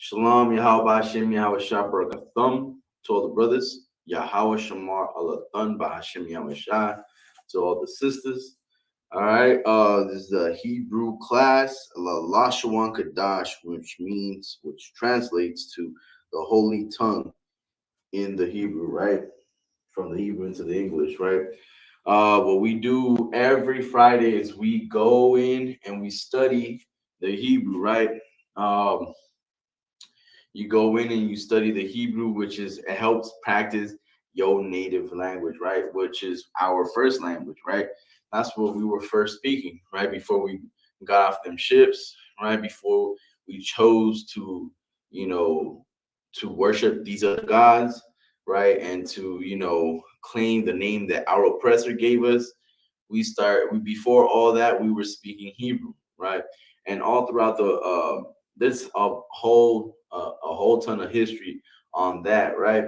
Shalom, Yahweh Hashem, Yahweh Shah Barakathum, to all the brothers. Yahweh Shamar Alathun, Bahashem Yahweh Shah, to all the sisters. All right, this is the Hebrew class, Lashawan Qadash, which translates to the holy tongue in the Hebrew, right? From the Hebrew into the English, right? What we do every Friday is we go in and we study the Hebrew, right? You go in and you study the Hebrew, which is it helps practice your native language, right? Which is our first language, right? That's what we were first speaking, right? Before we got off them ships, right? Before we chose to, to worship these other gods, right? And to, claim the name that our oppressor gave us. Before all that, we were speaking Hebrew, right? And all throughout this a whole ton of history on that, right?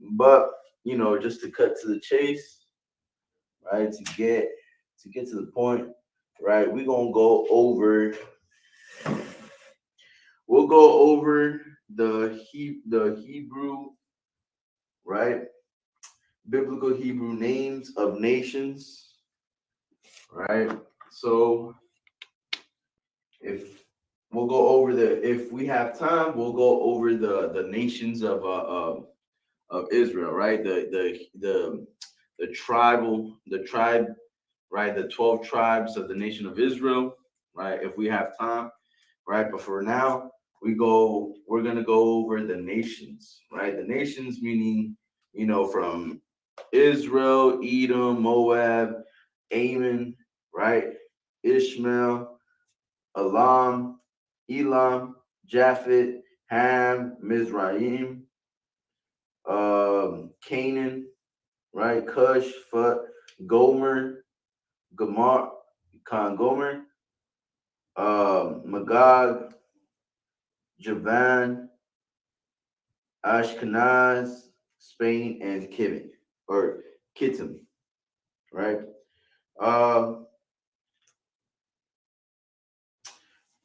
But just to cut to the chase, right? To get to the point, right? We'll go over the Hebrew, right? Biblical Hebrew names of nations, right? So if we have time, we'll go over the nations of Israel, right? The tribe, right? The 12 tribes of the nation of Israel, right? If we have time, right? But for now, we're gonna go over the nations, right? The nations meaning, from Israel, Edom, Moab, Ammon, right? Ishmael, Elam, Japhet, Ham, Mizraim, Canaan, right? Cush, Phut, Gomer, Gomer, Magog, Javan, Ashkenaz, Spain, and Kittim, right?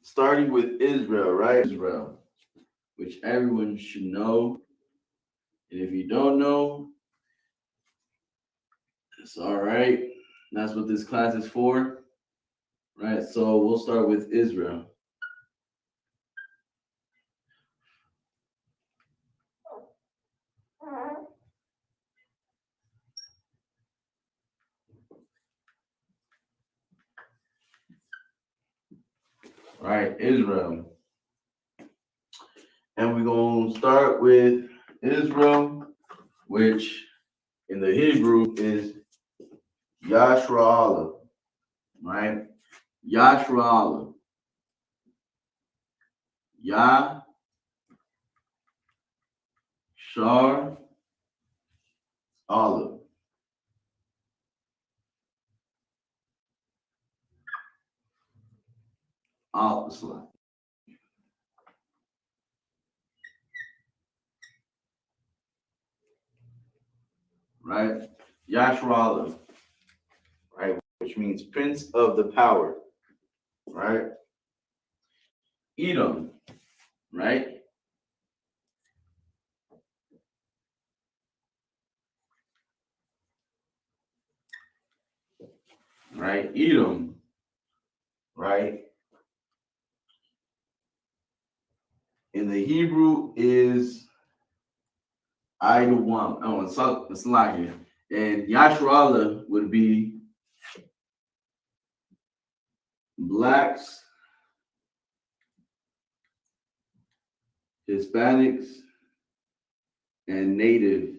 Starting with Israel, right? Israel, which everyone should know. And if you don't know, it's all right. That's what this class is for, right? So we'll start with Israel. Right, Israel. And we're going to start with Israel, which in the Hebrew is Yashra'ala, right? Yashra'ala. Yah, Shar, Allah. Allah. Right? Yashra'ala, right? Which means Prince of the Power, right? Edom, right? Right? Edom, right? In the Hebrew is Idawam. Oh, it's like here. And Yashra'ala would be blacks, Hispanics, and native,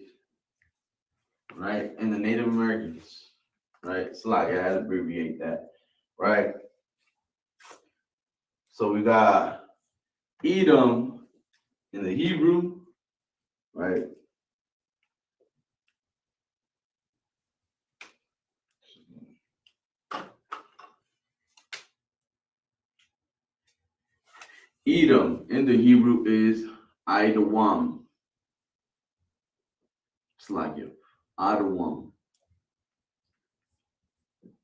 right? And the Native Americans, right? It's like I had to abbreviate that, right? So we got Edom in the Hebrew, right? Edom in the Hebrew is Idawam. It's like it. Idawam.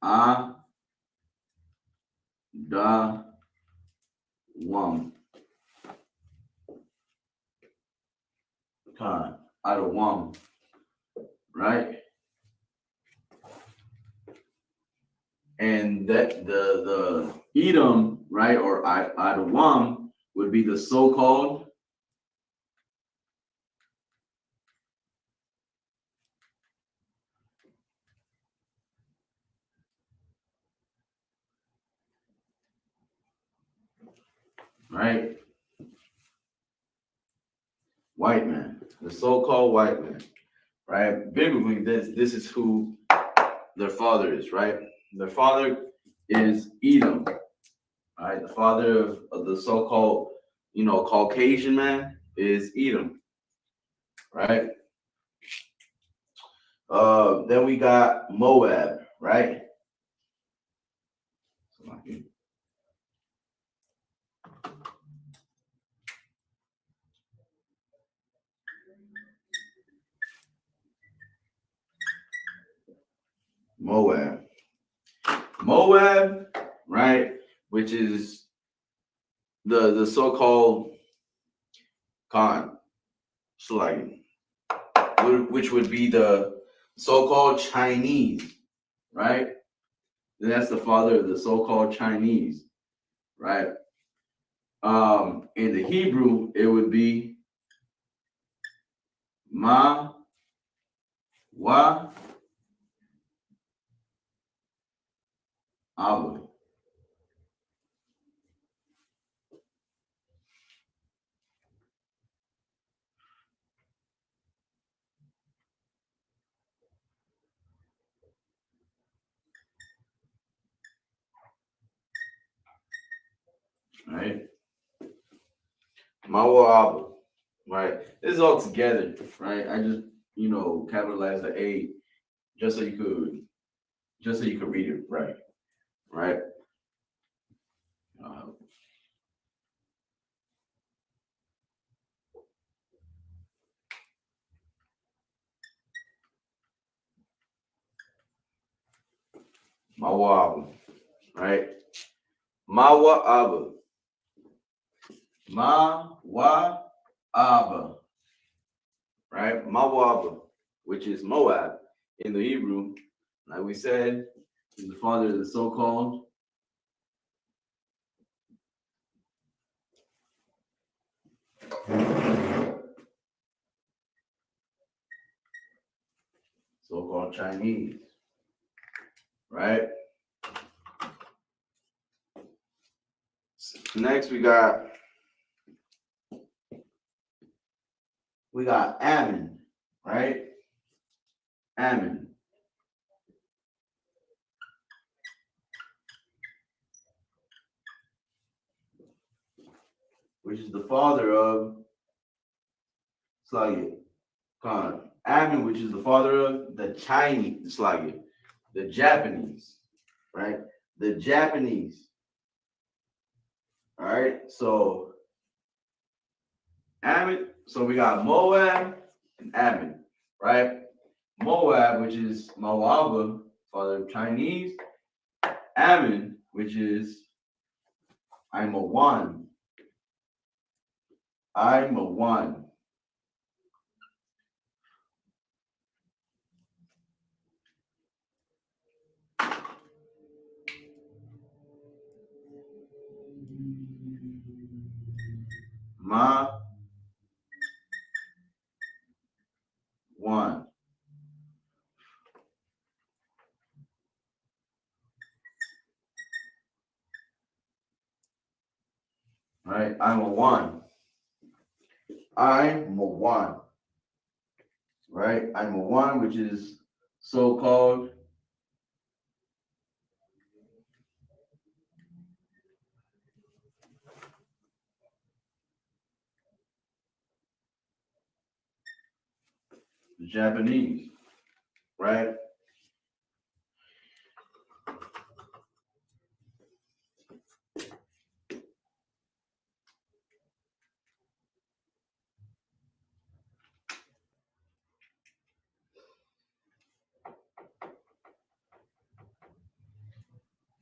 Idawam. Adawam, right? And that the Edom, right, or Adawam would be the so-called right white man, the so-called white man, right? Biblically, this is who their father is, right? Their father is Edom, right? The father of the so-called, Caucasian man is Edom, right? Then we got Moab, right? Moab. Moab, right? Which is the so-called Khan, so like, which would be the so-called Chinese, right? And that's the father of the so-called Chinese, right? In the Hebrew, it would be Ma Wa Abba, right? Ma Wa Abba, right? This is all together, right? I just capitalize the A just so you could read it right, right? Uh, Mawab, right? Mawab, Mawab, right? Mawab, which is Moab in the Hebrew, like we said, is the father of the so-called Chinese, right? Next, we got Ammon, right? Ammon, which is the father of Slagia Khan. Ammon, which is the father of the Chinese, Slagia, the Japanese, right? The Japanese. All right. So Ammon. So we got Moab and Ammon, right? Moab, which is Moab, father of Chinese. Ammon, which is I'm a one. I'm a one. Ma one. Right? I'm a one. I'm a one. Right? I'm a one, which is so-called Japanese, right?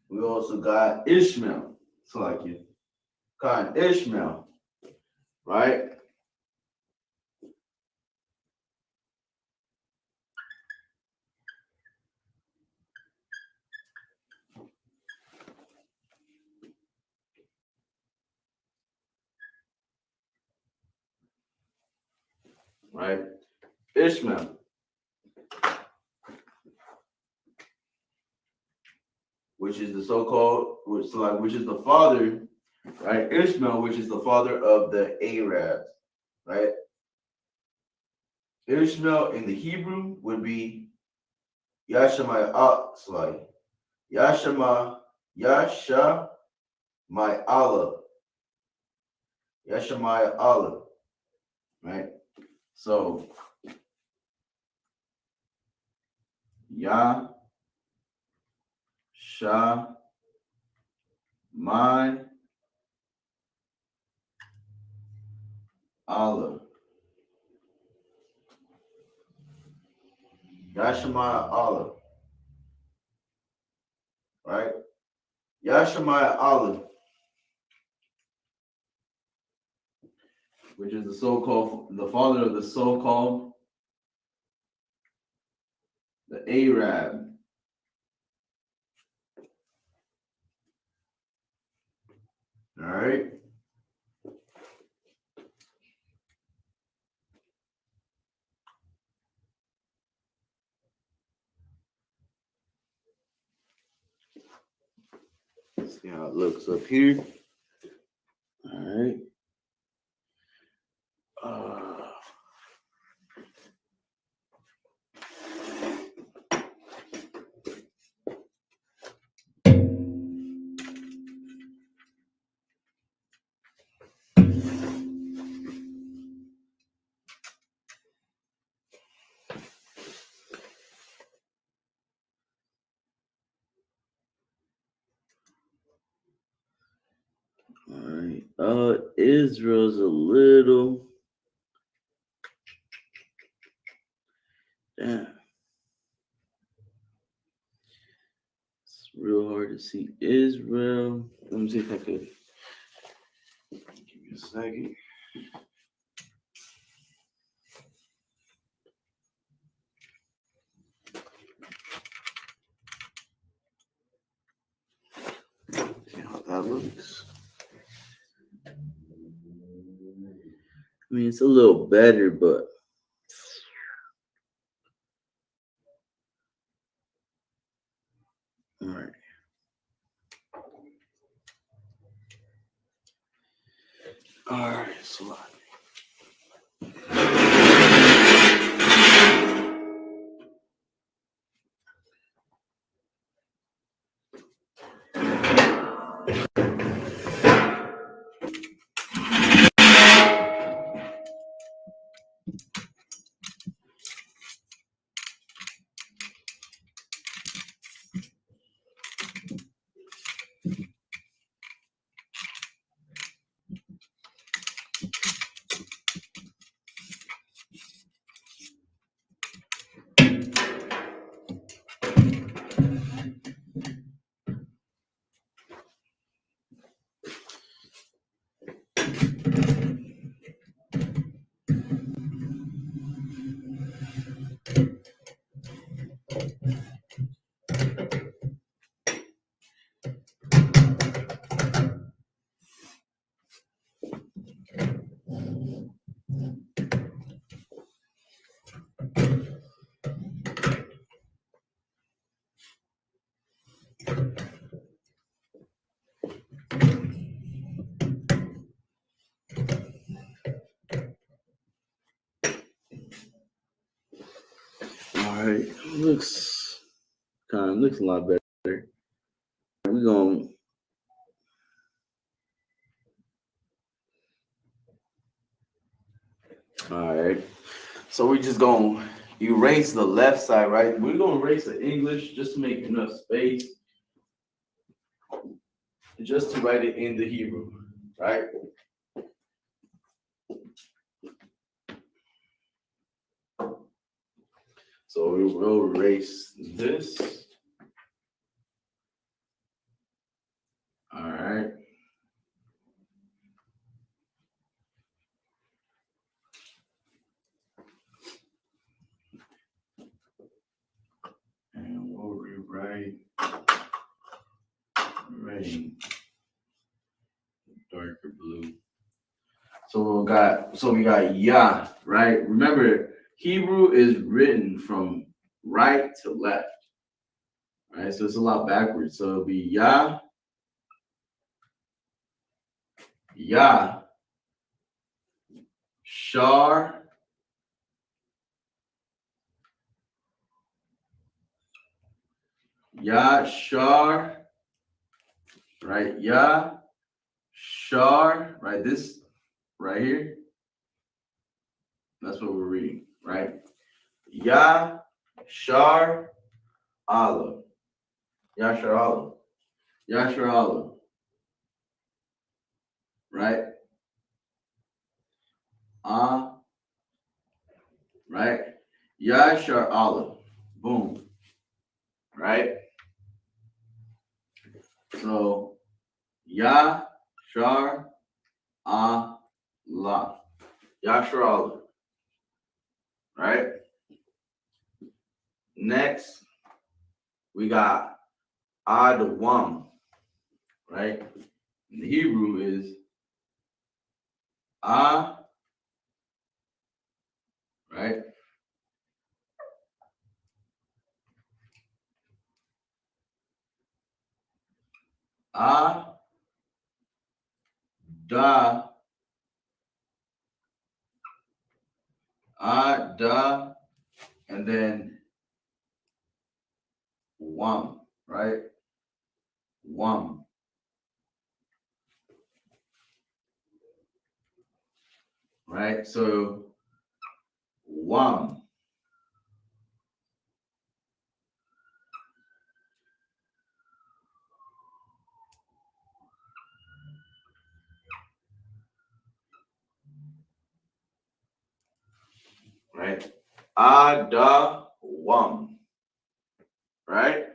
We also got Ishmael. It's like you got Ishmael, right? right? Ishmael, which is the so-called, which is the father, right? Ishmael, which is the father of the Arabs, right? Ishmael in the Hebrew would be Yashamai Yashamai Allah, Yashamai Allah, right? So Yashamai Allah, Yashamai Allah, right? Yashamai Allah, which is the father of the so-called the Arab. All right. See how it looks up here. All right. All right. Israel's a little. Damn. It's real hard to see Israel. Let me see if I could. Give me a second. See how that looks. I mean, it's a little better, but all right. All right, so all right, looks a lot better. We're going. All right. So we're just going to erase the left side, right? We're going to erase the English just to make enough space, just to write it in the Hebrew, right? So we will erase this. All right. And we'll rewrite red, darker blue. we got Yah, right? Remember, Hebrew is written from right to left, right? So it's a lot backwards. So it'll be Yah, Yah, Shar, Yah, Shar, right? Yah, Shar, right? This right here, that's what we're reading, right? Yah, Shar, Allah, Yah, Shar, Allah, Yah, Shar, Allah, right? Right? Yah, Shar, Allah, boom, right? So Yah, Shar, Allah, Yah, Shar, Allah, right? Next, we got Adawam, right? In the Hebrew is right? Da, Da, and then Wam, right? Wam, right? So Wam, right? Adawam, right?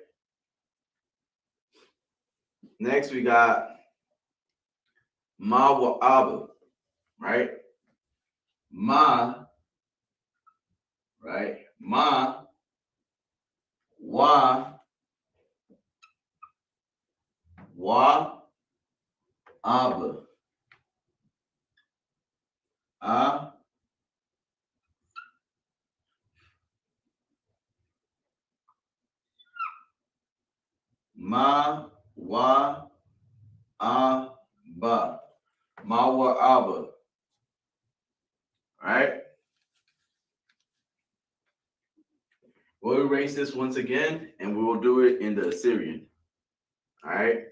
Next, we got Mawa'aba, right? Ma, right? Ma, wa, aba, a, ma, wa, aba, Mawa'aba, right? We'll erase this once again, and we will do it in the Assyrian. All right.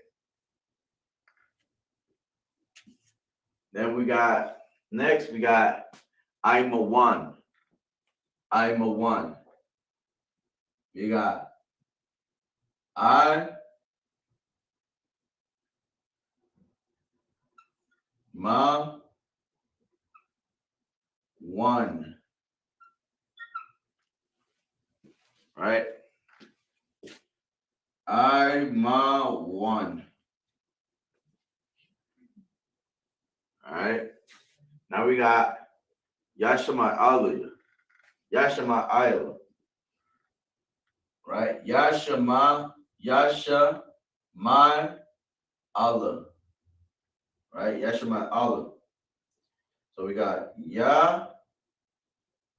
Then we got next. We got Imawan. Imawan. We got I ma one. Right. I ma one. All right. Now we got Yashama Aliyah. Yashama Ayla. Right? Yasha my Allah. Right? Yashama Allah. So we got Ya,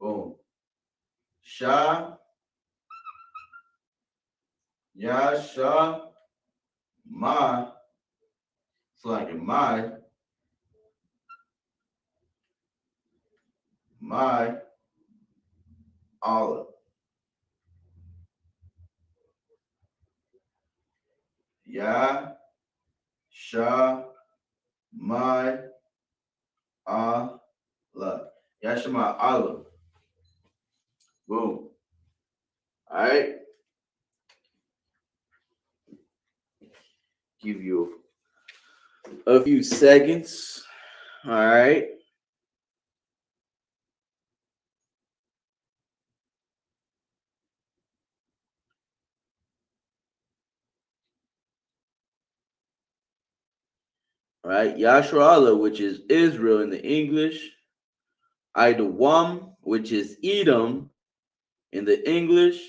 boom. Sha, Yasha, my, it's like my Allah. Ya, Sha, my Allah. Yashama Allah. Boom. All right. Give you a few seconds. All right. All right. Yasharallah, which is Israel in the English. Idawam, which is Edom in the English.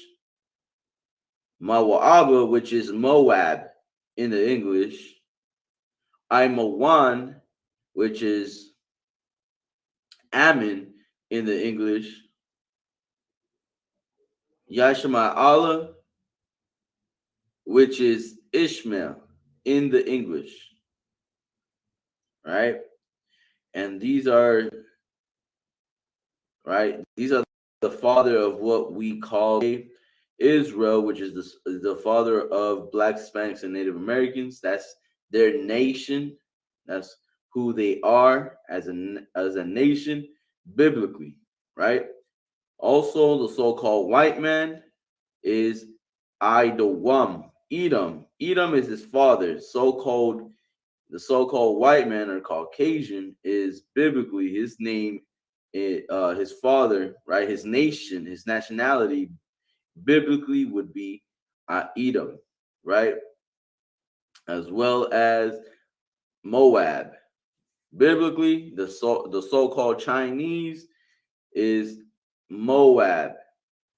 Mawa'aba, which is Moab in the English. Imawan, which is Ammon in the English, Yashma Allah, which is Ishmael in the English, right? And these are right. These are the father of what we call Israel, which is the father of Black, Hispanics, and Native Americans. That's their nation. That's who they are as a nation biblically, right? Also, the so-called white man is Idawam, Edom. Edom is his father. The so-called white man or Caucasian is biblically his name, his father, right? His nation, his nationality, biblically would be Edom, right? As well as Moab. Biblically, the so-called Chinese is Moab,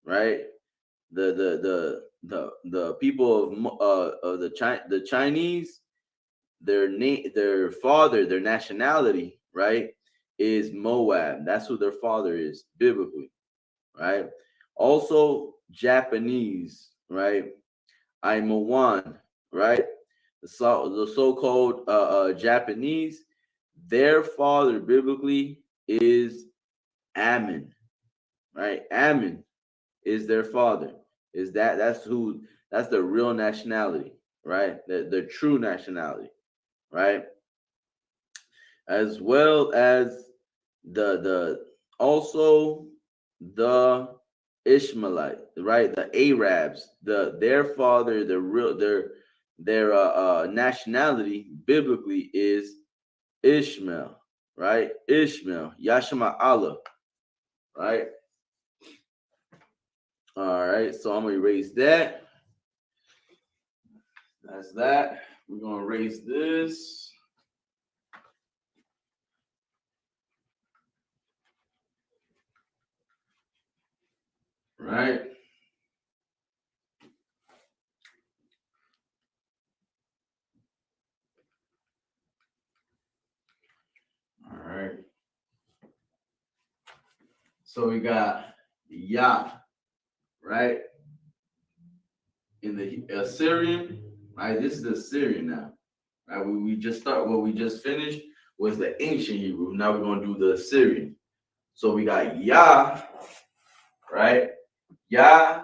right? The people of the Chinese, their father, their nationality, right, is Moab. That's who their father is biblically, right? Also Japanese, right? Aimoan, right? The so-called Japanese, their father biblically is Ammon, right? Ammon is their father. That's the real nationality, right? The true nationality, right? As well as the also the Ishmaelite, right? The Arabs, their father, their nationality biblically is Ishmael, right? Ishmael, Yashma Allah, right? All right, so I'm gonna erase that. That's that. We're gonna erase this. Right. All right. So we got Yah, right? In the Assyrian, right? This is the Assyrian now. Right? We just start what we just finished was the ancient Hebrew. Now we're gonna do the Assyrian. So we got Yah, right? Yah,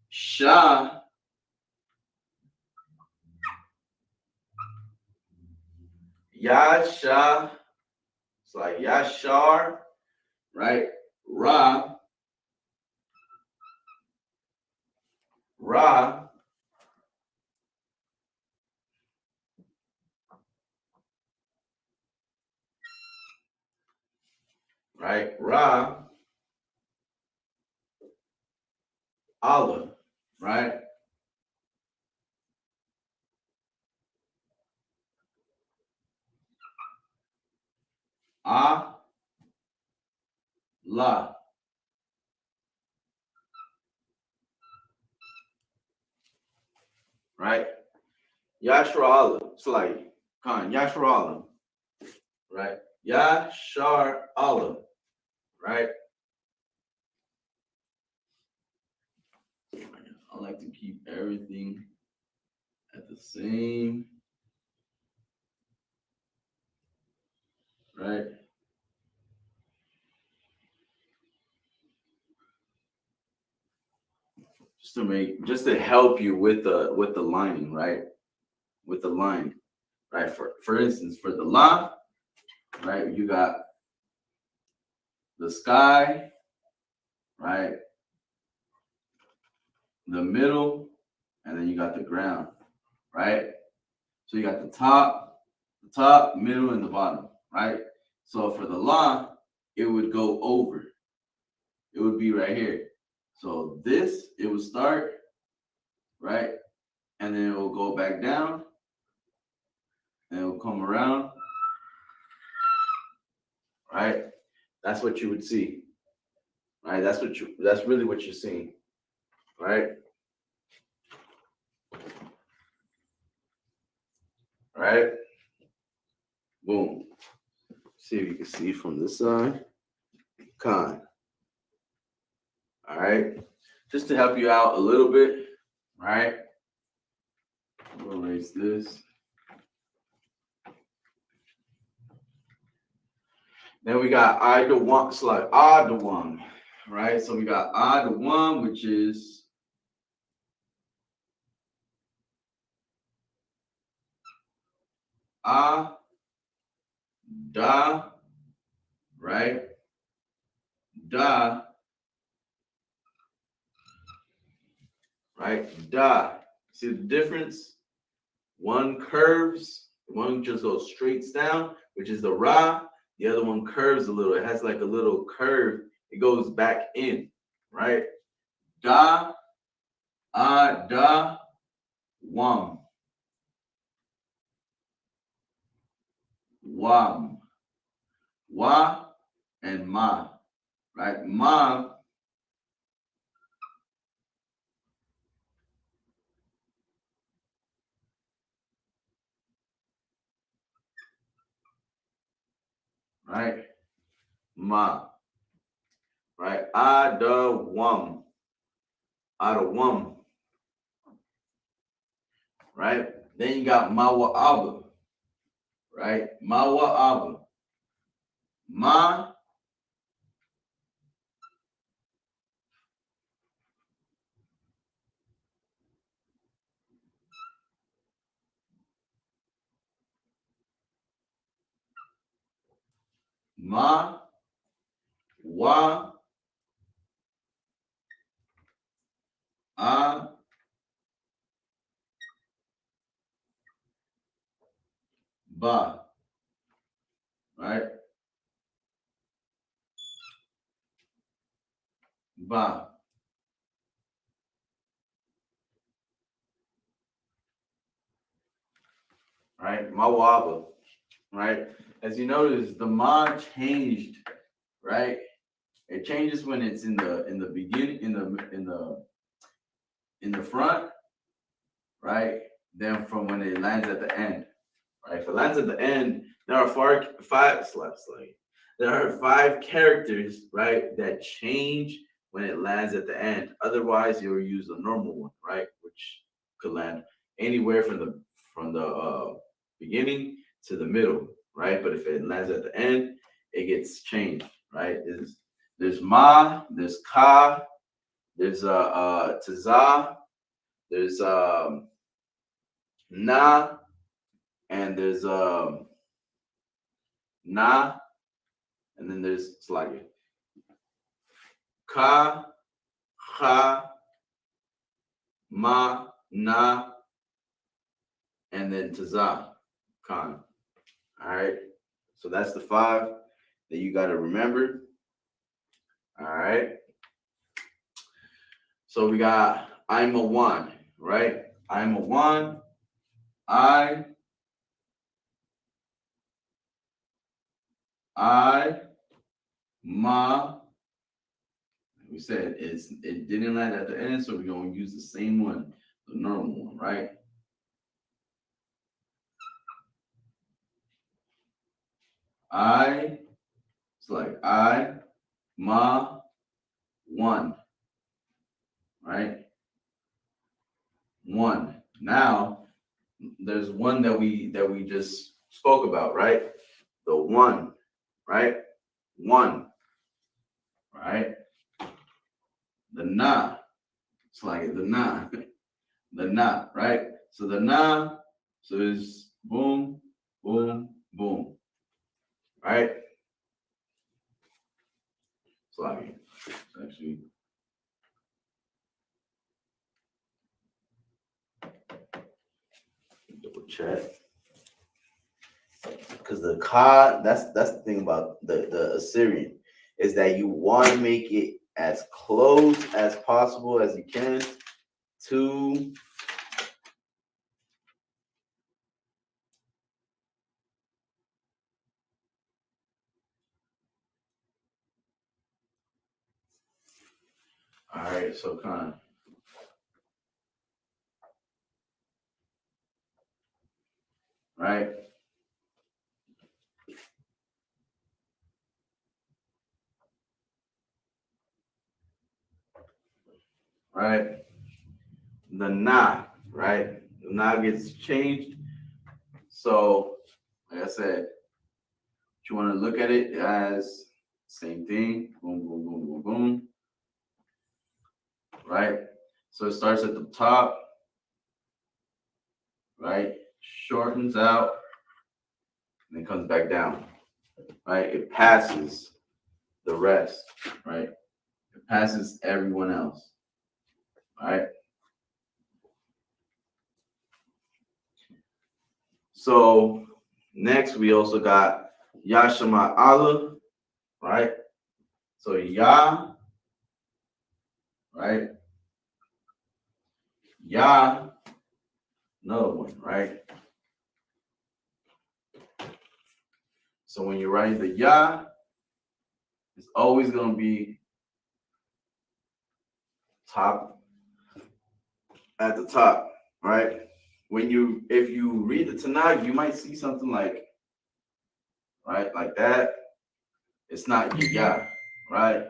Shah, Yah, Shah. It's like Yashar, right? Ra, Ra, right? Ra, Allah, right? Ah, La, right? Yashar Allah. It's like Khan, Yashar Allah, right? Yashar Allah, right? I like to keep everything at the same, right? Just to help you with the lining, right? With the line, right? For instance, for the la, right? You got the sky, right? The middle, and then you got the ground, right? So you got the top, middle, and the bottom, right? So for the la, it would go over. It would be right here. So this, it would start, right? And then it will go back down, and it will come around, right? That's what you would see, right? That's really what you're seeing, right? Right? Boom. See if you can see from this side. Khan. All right. Just to help you out a little bit, right? We'll erase this. Then we got I the one, it's like I the one, right? So we got I the one, which is ah, da, right? Da, right? Da. See the difference? One curves, one just goes straight down, which is the ra. The other one curves a little. It has like a little curve. It goes back in, right? Da, da, wam, wam, wa, and ma, right? Ma, right? Ma, right? Adawam, adawam, right? Then you got mawa'aba, right? Mawa'aba, ma, ma, wa, a, ba, right? Ba, right? Mawa'aba, right? As you notice, the ma changed, right? It changes when it's in the beginning, in the front, right? Then from when it lands at the end, right? If it lands at the end, there are five slaps. Like there are five characters, right, that change when it lands at the end. Otherwise, you'll use the normal one, right, which could land anywhere from the beginning to the middle, right? But if it lands at the end, it gets changed, right? There's ma, there's ka, there's taza, there's na, and there's na, and then there's slagi. Ka, ha, ma, na, and then taza, khan. All right. So that's the five that you got to remember. All right. So we got I'm a one, right? I'm a one. I, ma. We said it didn't land at the end, so we're gonna use the same one, the normal one, right? I, it's like I, ma, one, right? One. Now there's one that we just spoke about, right? The one, right? One, right? The na, it's like the na, the na, right? So the na, so it's boom, boom, boom, right? It's like actually double check. Because the ka, that's the thing about the Assyrian, is that you want to make it as close as possible as you can to all right, so kind of right. right? The na, right? The na gets changed. So, like I said, you want to look at it as same thing. Boom, boom, boom, boom, boom. Right? So it starts at the top, right? Shortens out, and then comes back down. Right? It passes the rest, right? It passes everyone else. Right? So next we also got Yashama Allah, right? So Ya, right? Ya, another one, right? So when you're writing the Ya, it's always gonna be top at the top, right? If you read the Tanakh, you might see something like, right, like that. It's not Ya, right?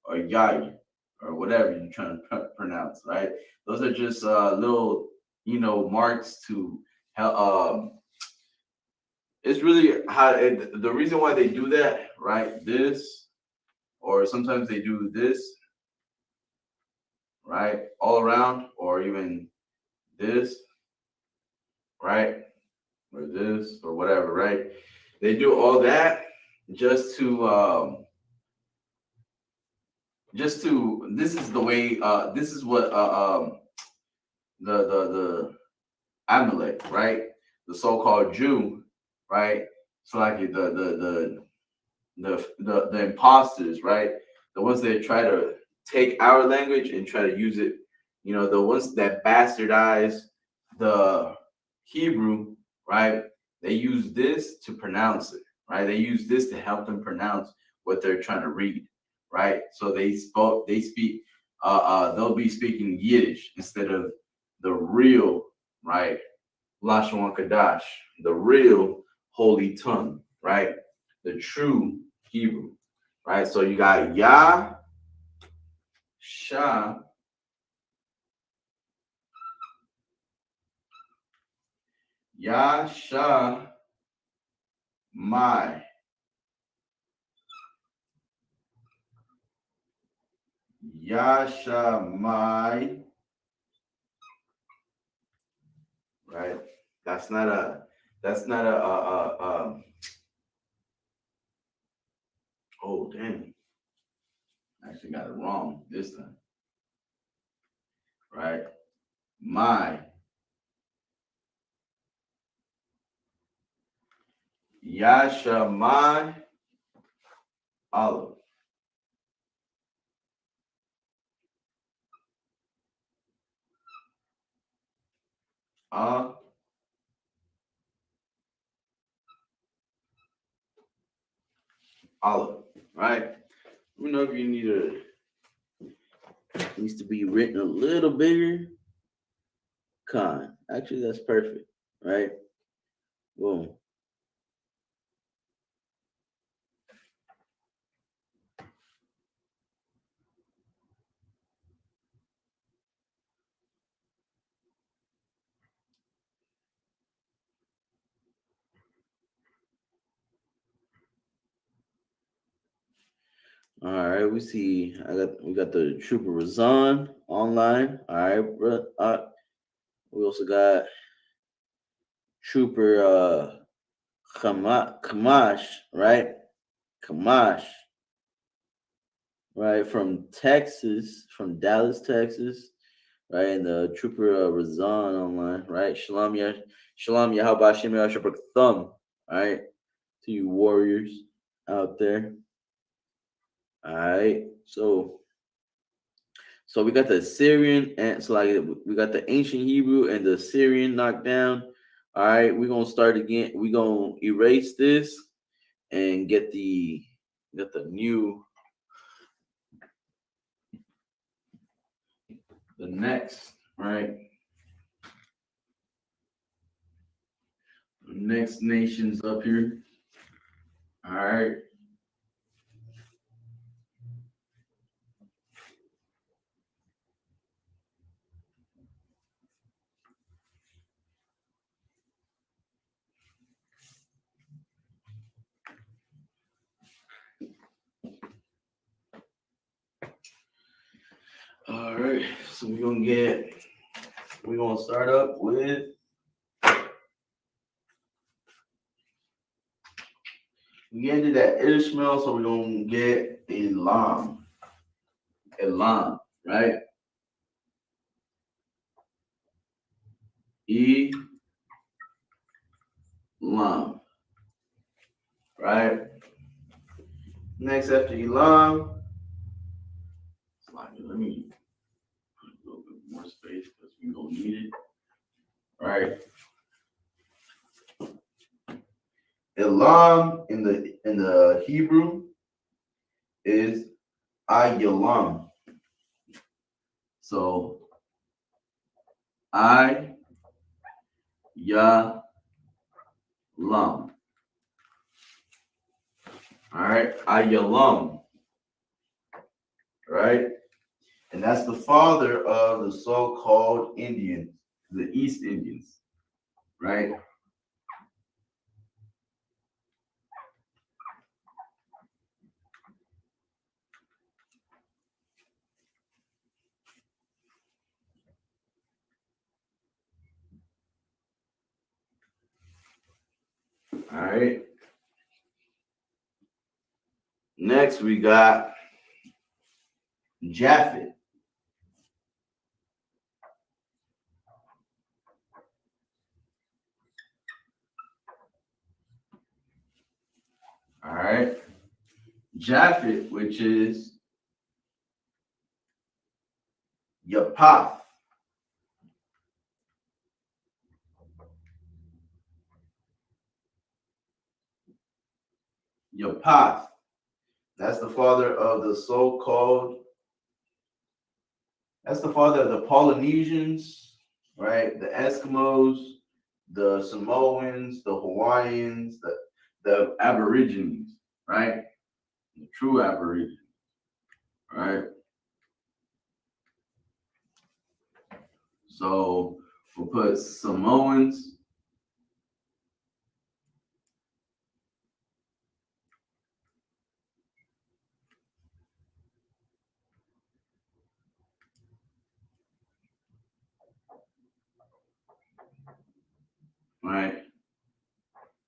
Or Yai, or whatever you're trying to pronounce, right? Those are just little, marks to help. It's really the reason why they do that, right? This, or sometimes they do this, right? All around, or even this, right? Or this, or whatever, right? They do all that just to this is the way this is what the Amalek, right? The so-called Jew, right? So like the imposters, right? The ones that try to take our language and try to use it, the ones that bastardize the Hebrew, right? They use this to pronounce it, right? They use this to help them pronounce what they're trying to read, right? So they speak, they'll be speaking Yiddish instead of the real, right? Lashawan Qadash, the real holy tongue, right? The true Hebrew, right? So you got Yah, Shah, Yah, Shah, My, Yah, Shah, My, right? That's not a oh, damn. I actually got it wrong this time, right? My, Yah, Shah, My, Olive, Olive, right? Let me know if you needs to be written a little bigger. Con. Actually, that's perfect, right? Boom. All right, we got the Trooper Razan online. All right, bro. We also got Trooper Kamash, right? Kamash, right, from Texas, from Dallas, Texas, right? And the Trooper Razan online, right? Shalom Yahaba Shem Yahshua Thumb, right? To you warriors out there. All right. So we got the Assyrian and so like we got the ancient Hebrew and the Assyrian knocked down. All right, we're gonna start again. We're gonna erase this and get the new the next, right? The next nations up here. All right. All right, so we're gonna start up with we ended at Ishmael, so we're gonna get Elam. Elam, right? Elam, right? Next after Elam, let me put a little bit more space because we don't need it. Right? Elam in the Hebrew is Ayalam. So I Ya Lam. All right, Ayalam. Right? And that's the father of the so-called Indians, the East Indians, right? All right. Next, we got Japhet. All right. Japhet, which is Yapath. Yapath. That's the father of the so-called, that's the father of the Polynesians, right? The Eskimos, the Samoans, the Hawaiians, the Aborigines, right? The true Aborigines, right? So we'll put Samoans, right?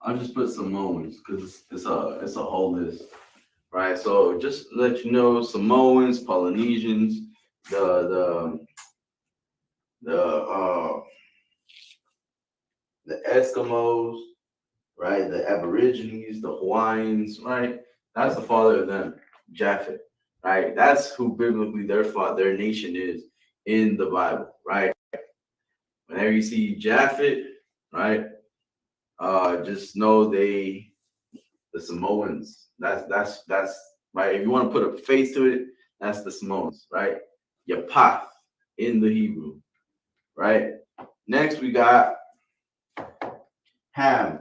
I'll just put Samoans because it's a whole list, right? So just let you know, Samoans, Polynesians, the the the Eskimos, right? The Aborigines, the Hawaiians, right? That's the father of them, Japhet, right? That's who biblically their father, their nation is in the Bible, right? Whenever you see Japhet, right? Just know the Samoans. That's right. If you want to put a face to it, that's the Samoans, right? Yapath in the Hebrew, right? Next we got Ham,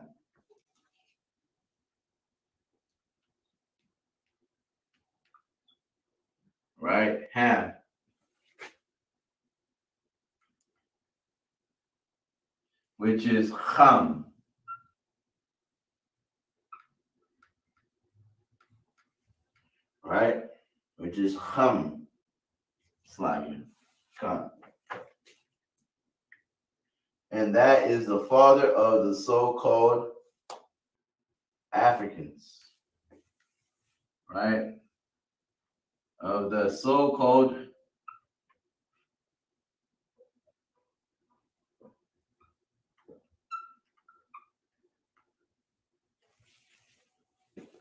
right? Ham, which is Ham, right? Which is Ham, sliding, Ham. And that is the father of the so-called Africans, right? Of the so-called,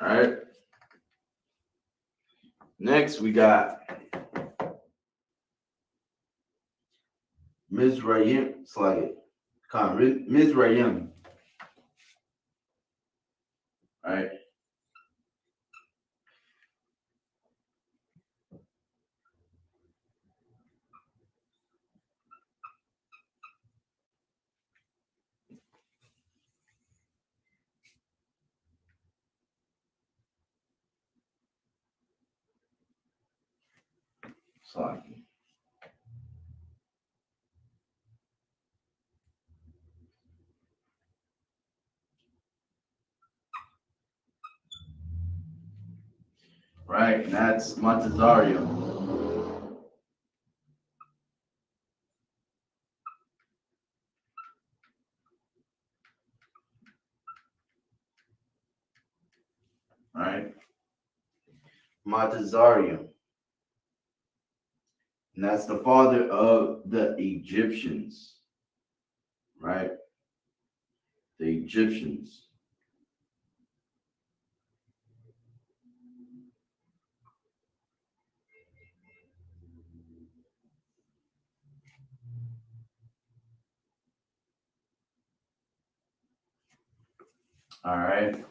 all right? Next we got Mizraim, Mizraim, right? Slacking. Right, and that's Montezarium. Matazarium. And that's the father of the Egyptians, right? The Egyptians. All right.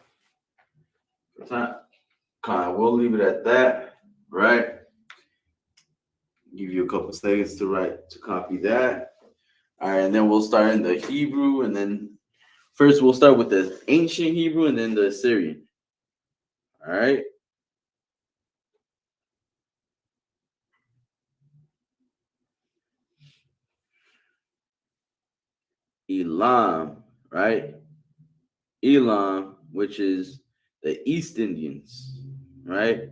We'll leave it at that, right? Give you a couple seconds to copy that. All right, and then we'll start in the Hebrew, and then first we'll start with the ancient Hebrew and then the Assyrian. All right. Elam, right? Elam, which is the East Indians, right?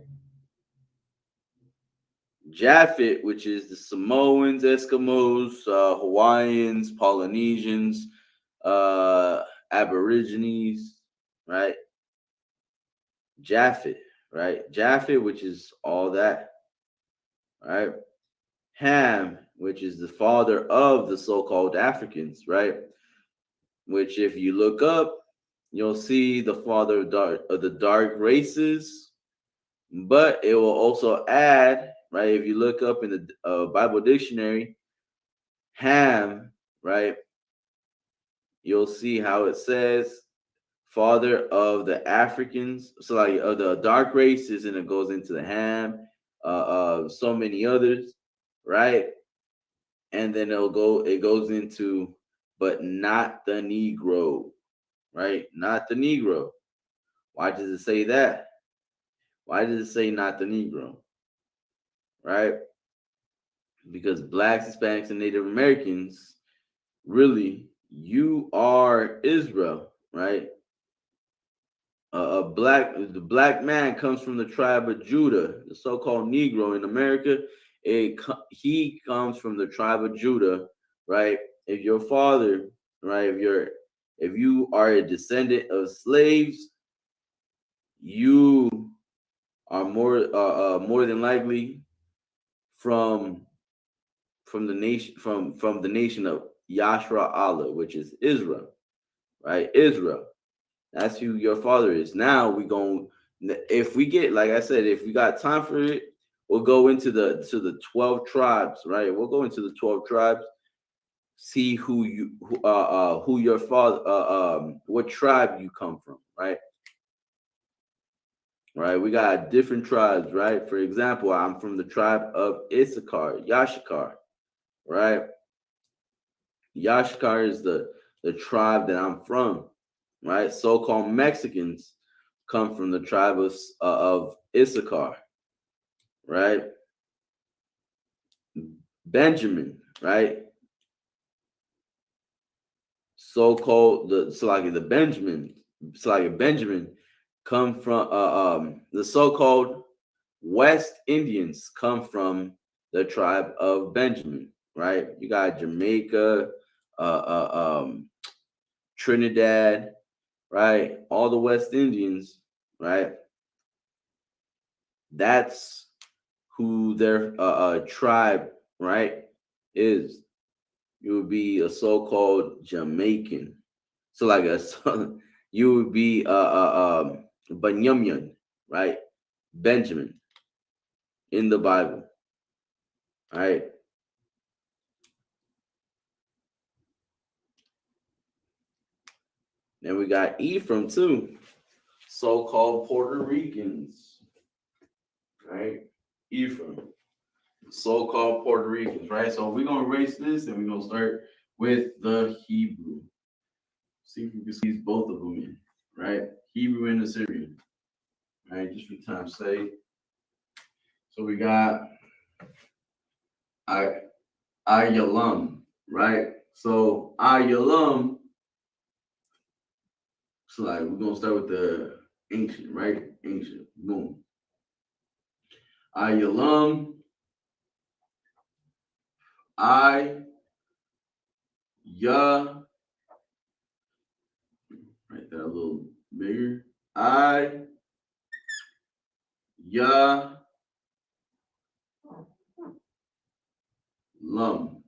Japhet, which is the Samoans, Eskimos, Hawaiians, Polynesians, Aborigines, right? Japhet, right? Japhet, which is all that, right? Ham, which is the father of the so-called Africans, right? Which, if you look up, you'll see the father of the dark races, but it will also add, right? If you look up in the Bible dictionary, Ham, right? You'll see how it says father of the Africans, so like of the dark races, and it goes into the Ham, so many others, right? And then it goes into, but not the Negro, right? Not the Negro. Why does it say that? Why does it say not the Negro? Right? Because blacks, Hispanics, and Native Americans, really, you are Israel, right? The black man comes from the tribe of Judah, the so-called Negro in America. He comes from the tribe of Judah, right? If your father, right, if you are a descendant of slaves, you are more than likely from the nation of Yashra Allah, which is Israel, right? Israel. That's who your father is. Now we going, if we get, like I said, if we got time for it, we'll go into the 12 tribes, right? We'll go into the 12 tribes, see who your father what tribe you come from, right? Right? We got different tribes, right? For example, I'm from the tribe of Issachar, Yashikar, right? Yashikar is the tribe that I'm from, right? So-called Mexicans come from the tribe of Issachar, right? Benjamin, right? So-called the Benjamin come from the so-called West Indians come from the tribe of Benjamin, right? You got Jamaica, Trinidad, right? All the West Indians, right? That's who their tribe, right, is. You would be a so-called Jamaican. So like you would be Benjamin, right? Benjamin in the Bible, right? Then we got Ephraim too, so-called Puerto Ricans, right? Ephraim, so-called Puerto Ricans, right? So we're gonna erase this and we're gonna start with the Hebrew. See if we can squeeze both of them in, right? Hebrew and Assyrian, right? Just for time's sake. So we got Ayalam, right? So Ayalam, so like we're gonna start with the ancient, right? Ancient, boom. Ayalam, I, Ya, write that a little bigger. I, Ya, lum.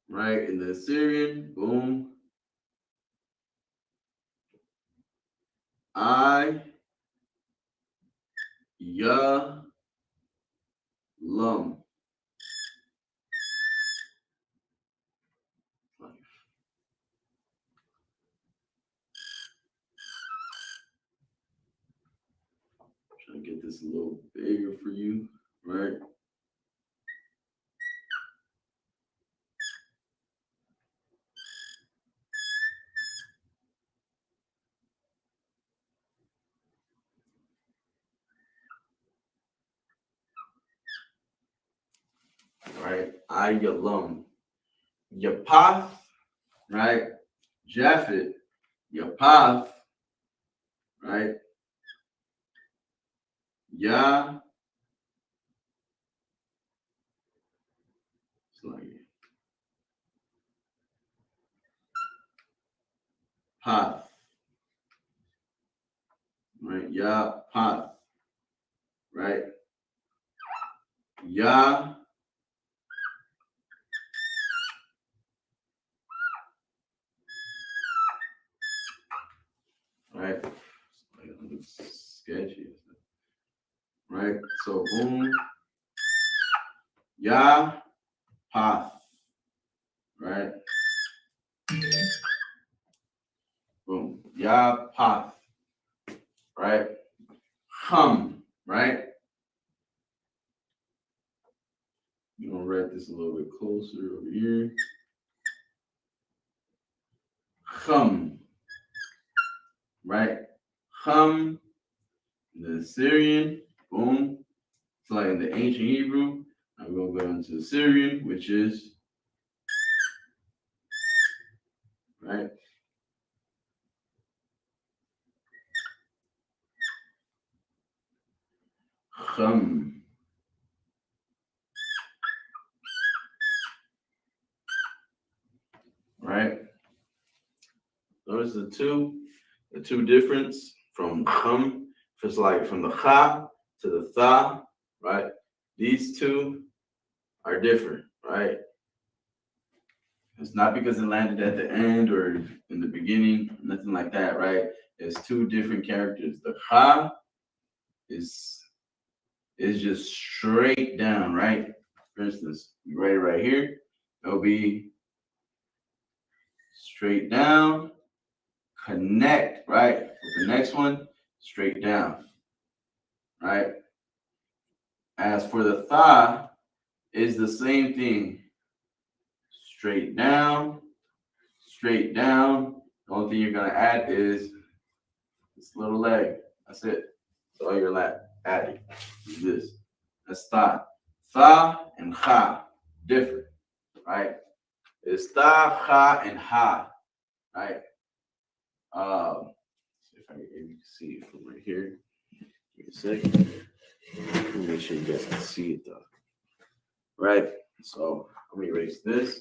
Right? In the Assyrian, boom. I, ya, lum. Trying to get this a little bigger for you, right? Right? Ayalum. Yapath, right? Japhet, Yapath, right? Ya, it's like Path, right? Ya, Path, right? Ya, right? It looks sketchy, right? So boom, Ya, Path, right? Boom, Ya, Path, right? Hum, right? I'm gonna write this a little bit closer over here. Hum, right? Hum, the Assyrian, boom. It's like in the ancient Hebrew. I'm gonna go into Assyrian, which is right. Hum, right? Notice the two difference from hum. It's like from the cha to the tha, right? These two are different, right? It's not because it landed at the end or in the beginning, nothing like that, right? It's two different characters. The cha is just straight down, right? For instance, you write it right here. It'll be straight down, connect, right? With the next one, straight down, right? As for the thigh, is the same thing. Straight down, straight down. The only thing you're gonna add is this little leg. That's it. That's all you're adding. Is this. That's thigh. Thigh and ha, different, right? It's thigh, ha, and ha, right? See if I can see it from right here. Give me a second. Let me make sure you guys can see it though. Right. So let me erase this.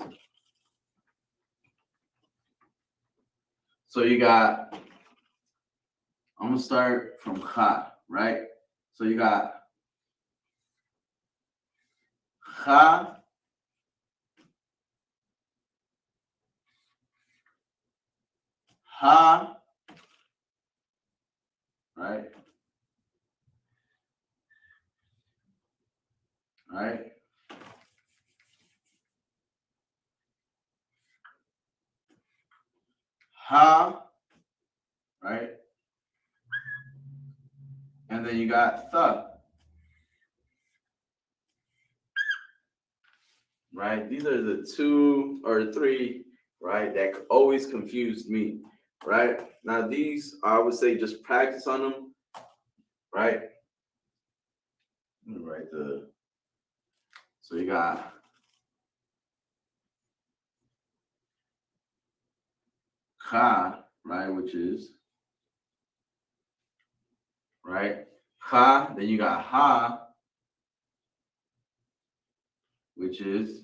So you got, I'm gonna start from ha, right? So you got ha, ha, right? Right? Ha, right? And then you got th, right? These are the two or three, right? That always confused me, right? Now these, I would say, just practice on them, right? Right. So you got ha, right, which is right. Ha, then you got ha, which is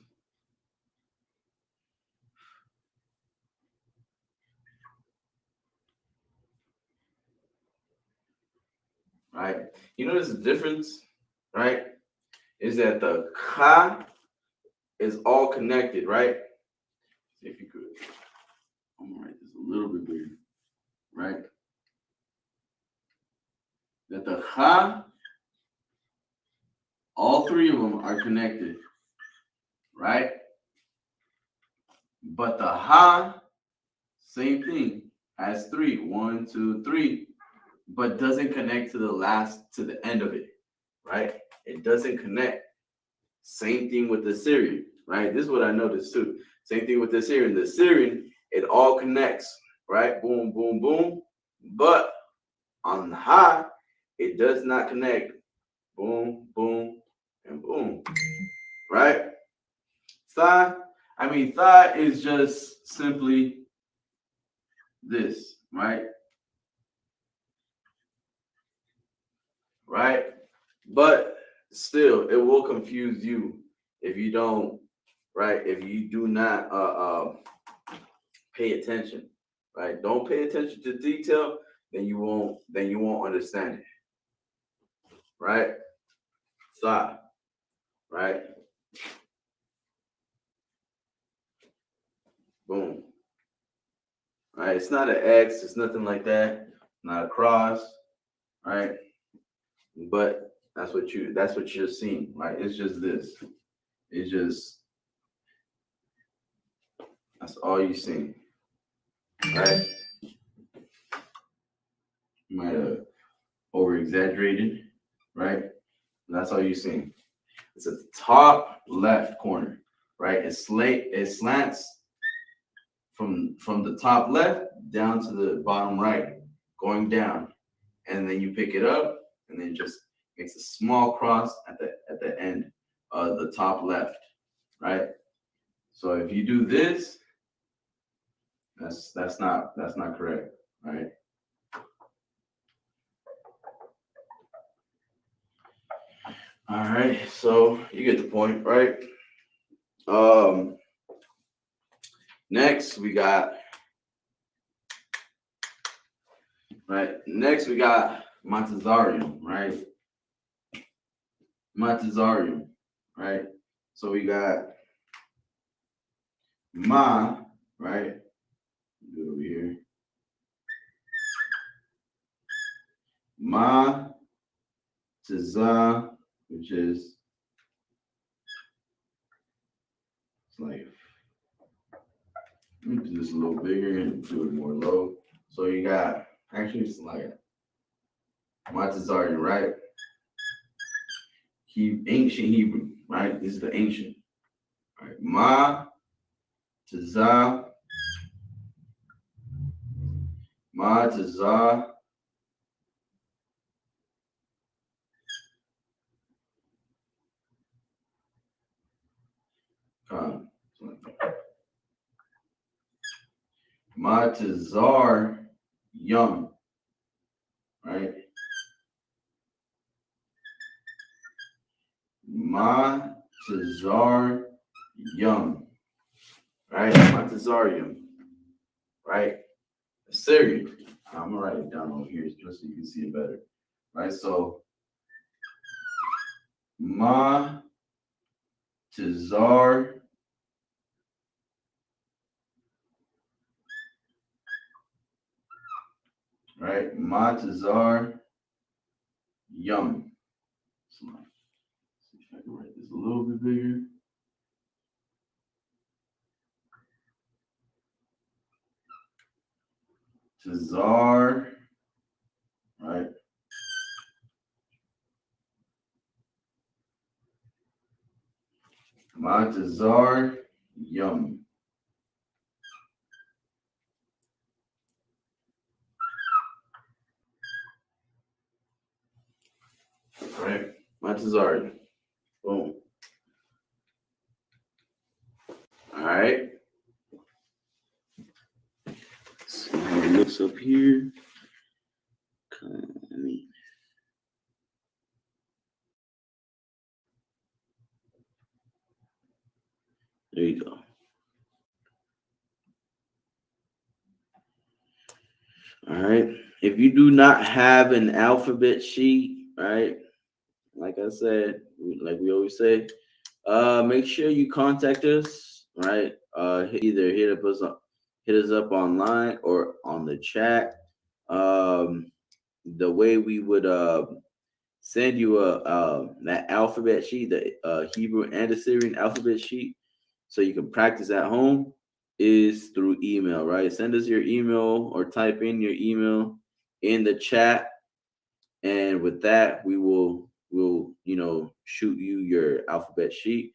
right? You notice the difference, right? Is that the ka is all connected, right? If you could, I'm gonna write this a little bit bigger, right? That the ha, all three of them are connected, right? But the ha, same thing, has three, 1, 2, 3, but doesn't connect to the end of it, right? It doesn't connect. Same thing with the Syrian, right? This is what I noticed too. Same thing with the Syrian. The Syrian, it all connects, right? Boom, boom, boom. But on the high, it does not connect. Boom, boom, and boom, right? Thigh, thigh is just simply this, right? Right? But still, it will confuse you if you don't, right? If you do not pay attention, right? Don't pay attention to detail, then you won't understand it, right? Thigh, right? Boom. Right? It's not an X, it's nothing like that, not a cross, right? But that's what you're seeing, right? It's just this. It's just that's all you see, right? You might have over exaggerated, right? That's all you see. It's at the top left corner, right? It slants from the top left down to the bottom right, going down, and then you pick it up, and then it just makes a small cross at the end of the top left, right? So if you do this, that's not correct, right? All right, so you get the point, right? Um, next we got Next we got Montezarium, right? Montezarium, right? So we got ma, right? Do it over here. Ma to za, which is it's like let me do this a little bigger and do it more low. So you got actually it's like Montezarium, right? Ancient Hebrew, right? This is the ancient. All right. Ma to za, ma to za, con. Ma to zar, yum, right? Ma to zar, yum, right? Montezarium, right? Assyrian. I'm gonna write it down over here just so you can see it better, right? So ma to zar, right? Ma to zar, yum. So, see if I can write this a little bit bigger. To zar, right? Ma to zar, yum. Right? Montezari. Boom. All right. See how it looks up here. There you go. All right. If you do not have an alphabet sheet, right? Like I said, like we always say, make sure you contact us, right? Either hit us up online or on the chat. Um, the way we would send you that alphabet sheet, the Hebrew and Assyrian alphabet sheet, so you can practice at home, is through email, right? Send us your email or type in your email in the chat, and with that, we'll shoot you your alphabet sheet.